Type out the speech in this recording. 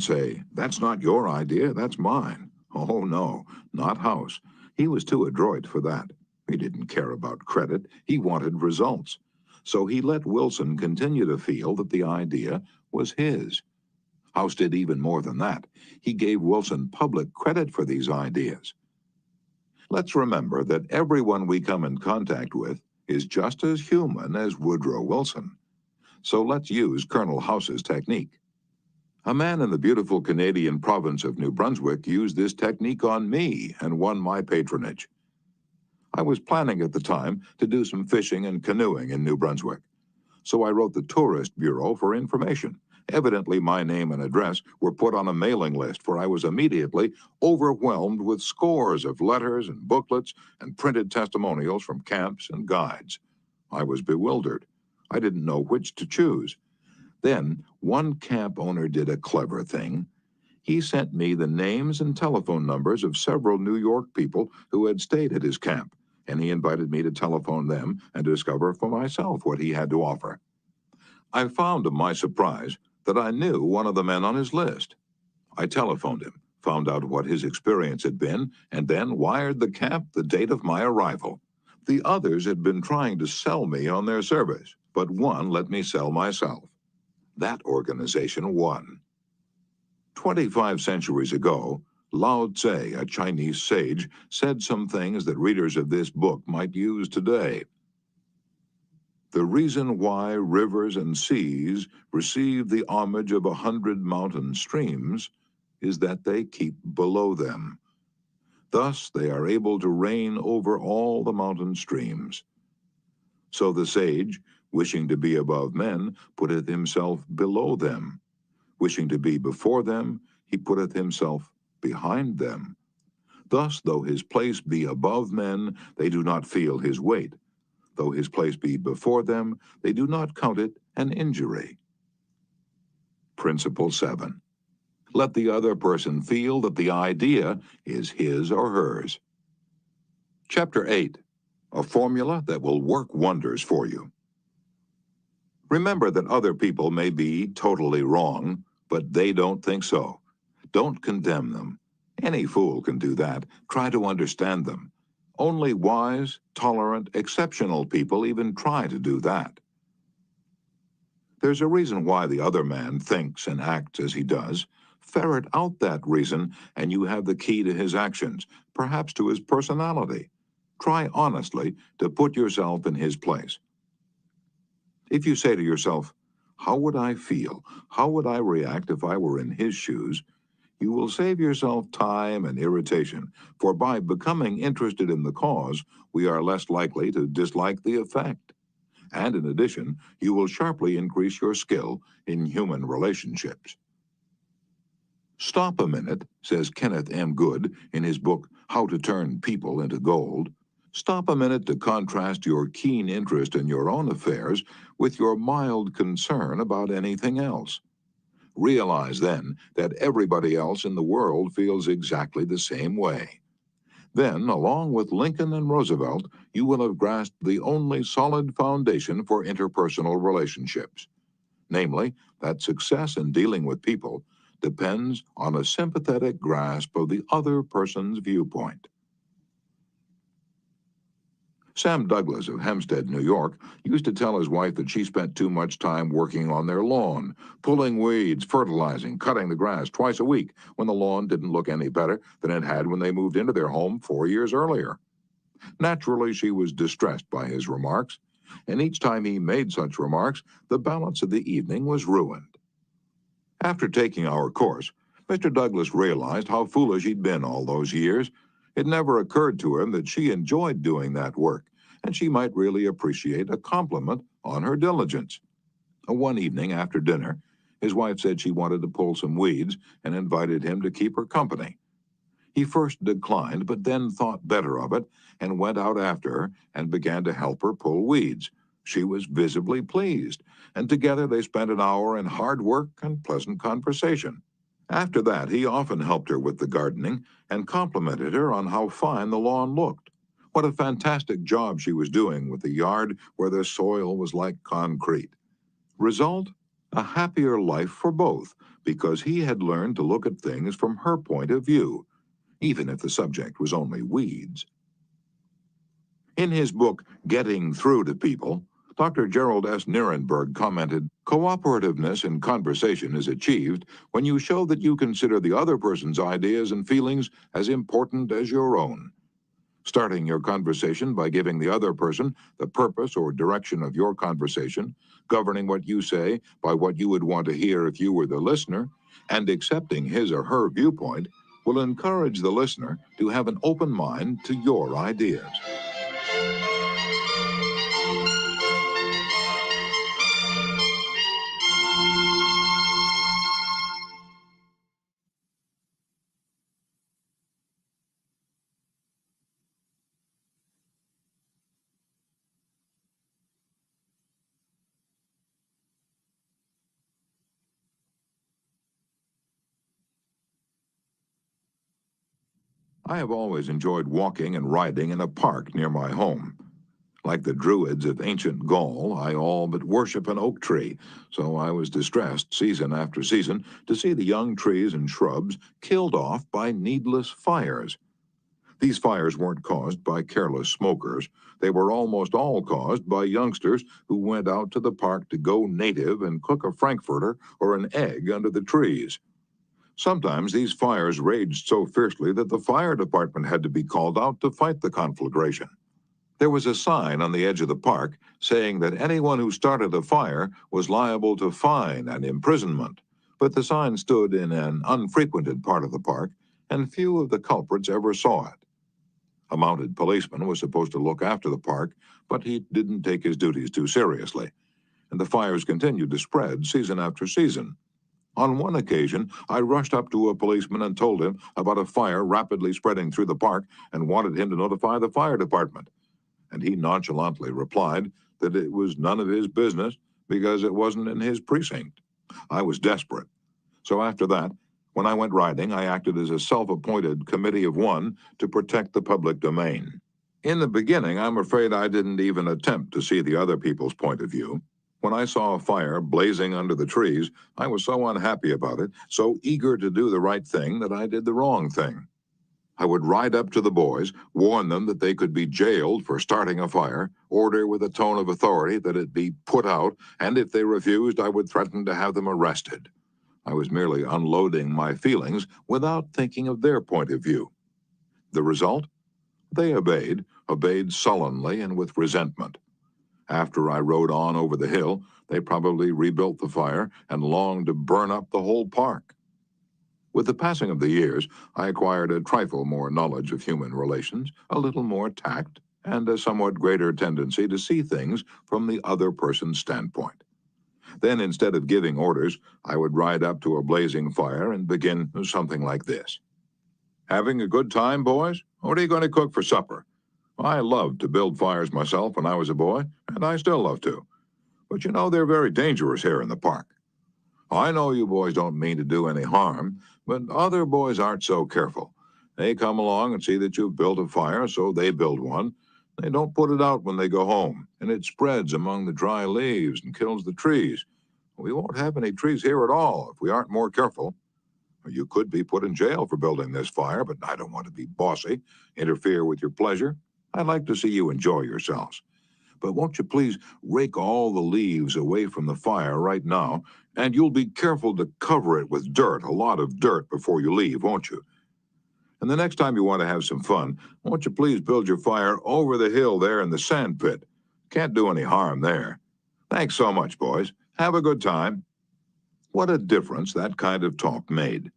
Say, "That's not your idea, that's mine." Oh, no, not House. He was too adroit for that. He didn't care about credit, he wanted results. So he let Wilson continue to feel that the idea was his. House did even more than that. He gave Wilson public credit for these ideas. Let's remember that everyone we come in contact with is just as human as Woodrow Wilson. So let's use Colonel House's technique. A man in the beautiful Canadian province of New Brunswick used this technique on me and won my patronage. I was planning at the time to do some fishing and canoeing in New Brunswick, so I wrote the Tourist Bureau for information. Evidently, my name and address were put on a mailing list, for I was immediately overwhelmed with scores of letters and booklets and printed testimonials from camps and guides. I was bewildered. I didn't know which to choose. Then, one camp owner did a clever thing. He sent me the names and telephone numbers of several New York people who had stayed at his camp, and he invited me to telephone them and discover for myself what he had to offer. I found to my surprise that I knew one of the men on his list. I telephoned him, found out what his experience had been, and then wired the camp the date of my arrival. The others had been trying to sell me on their service, but one let me sell myself. That organization won. 25 centuries ago, Lao Tse, a Chinese sage, said some things that readers of this book might use today. The reason why rivers and seas receive the homage of 100 mountain streams is that they keep below them. Thus they are able to reign over all the mountain streams. So the sage, wishing to be above men, putteth himself below them. Wishing to be before them, he putteth himself behind them. Thus, though his place be above men, they do not feel his weight. Though his place be before them, they do not count it an injury. Principle 7. Let the other person feel that the idea is his or hers. Chapter 8. A formula that will work wonders for you. Remember that other people may be totally wrong, but they don't think so. Don't condemn them. Any fool can do that. Try to understand them. Only wise, tolerant, exceptional people even try to do that. There's a reason why the other man thinks and acts as he does. Ferret out that reason, and you have the key to his actions, perhaps to his personality. Try honestly to put yourself in his place. If you say to yourself, "How would I feel? How would I react if I were in his shoes?" you will save yourself time and irritation, for by becoming interested in the cause, we are less likely to dislike the effect. And in addition, you will sharply increase your skill in human relationships. Stop a minute, says Kenneth M. Good in his book, How to Turn People into Gold. Stop a minute to contrast your keen interest in your own affairs with your mild concern about anything else. Realize then that everybody else in the world feels exactly the same way. Then, along with Lincoln and Roosevelt, you will have grasped the only solid foundation for interpersonal relationships. Namely, that success in dealing with people depends on a sympathetic grasp of the other person's viewpoint. Sam Douglas of Hempstead, New York, used to tell his wife that she spent too much time working on their lawn, pulling weeds, fertilizing, cutting the grass twice a week when the lawn didn't look any better than it had when they moved into their home 4 years earlier. Naturally, she was distressed by his remarks, and each time he made such remarks, the balance of the evening was ruined. After taking our course, Mr. Douglas realized how foolish he'd been all those years. It never occurred to him that she enjoyed doing that work, and she might really appreciate a compliment on her diligence. One evening after dinner, his wife said she wanted to pull some weeds and invited him to keep her company. He first declined, but then thought better of it and went out after her and began to help her pull weeds. She was visibly pleased, and together they spent an hour in hard work and pleasant conversation. After that, he often helped her with the gardening and complimented her on how fine the lawn looked. What a fantastic job she was doing with the yard where the soil was like concrete. Result? a happier life for both, because he had learned to look at things from her point of view, even if the subject was only weeds. In his book, Getting Through to People, Dr. Gerald S. Nierenberg commented, "Cooperativeness in conversation is achieved when you show that you consider the other person's ideas and feelings as important as your own. Starting your conversation by giving the other person the purpose or direction of your conversation, governing what you say by what you would want to hear if you were the listener, and accepting his or her viewpoint will encourage the listener to have an open mind to your ideas." I have always enjoyed walking and riding in a park near my home. Like the Druids of ancient Gaul, I all but worship an oak tree, so I was distressed season after season to see the young trees and shrubs killed off by needless fires. These fires weren't caused by careless smokers. They were almost all caused by youngsters who went out to the park to go native and cook a frankfurter or an egg under the trees. Sometimes these fires raged so fiercely that the fire department had to be called out to fight the conflagration. There was a sign on the edge of the park saying that anyone who started a fire was liable to fine and imprisonment, but the sign stood in an unfrequented part of the park, and few of the culprits ever saw it. A mounted policeman was supposed to look after the park, but he didn't take his duties too seriously, and the fires continued to spread season after season. On one occasion, I rushed up to a policeman and told him about a fire rapidly spreading through the park and wanted him to notify the fire department. And he nonchalantly replied that it was none of his business because it wasn't in his precinct. I was desperate. So after that, when I went riding, I acted as a self-appointed committee of one to protect the public domain. In the beginning, I'm afraid I didn't even attempt to see the other people's point of view. When I saw a fire blazing under the trees, I was so unhappy about it, so eager to do the right thing, that I did the wrong thing. I would ride up to the boys, warn them that they could be jailed for starting a fire, order with a tone of authority that it be put out, and if they refused, I would threaten to have them arrested. I was merely unloading my feelings without thinking of their point of view. The result? They obeyed sullenly and with resentment. After I rode on over the hill, they probably rebuilt the fire and longed to burn up the whole park. With the passing of the years, I acquired a trifle more knowledge of human relations, a little more tact, and a somewhat greater tendency to see things from the other person's standpoint. Then, instead of giving orders, I would ride up to a blazing fire and begin something like this. "Having a good time, boys? What are you going to cook for supper? I loved to build fires myself when I was a boy, and I still love to. But you know they're very dangerous here in the park. I know you boys don't mean to do any harm, but other boys aren't so careful. They come along and see that you've built a fire, so they build one. They don't put it out when they go home, and it spreads among the dry leaves and kills the trees. We won't have any trees here at all if we aren't more careful. You could be put in jail for building this fire, but I don't want to be bossy, interfere with your pleasure. I'd like to see you enjoy yourselves. But won't you please rake all the leaves away from the fire right now, and you'll be careful to cover it with dirt, a lot of dirt, before you leave, won't you? And the next time you want to have some fun, won't you please build your fire over the hill there in the sand pit? Can't do any harm there. Thanks so much, boys. Have a good time." What a difference that kind of talk made.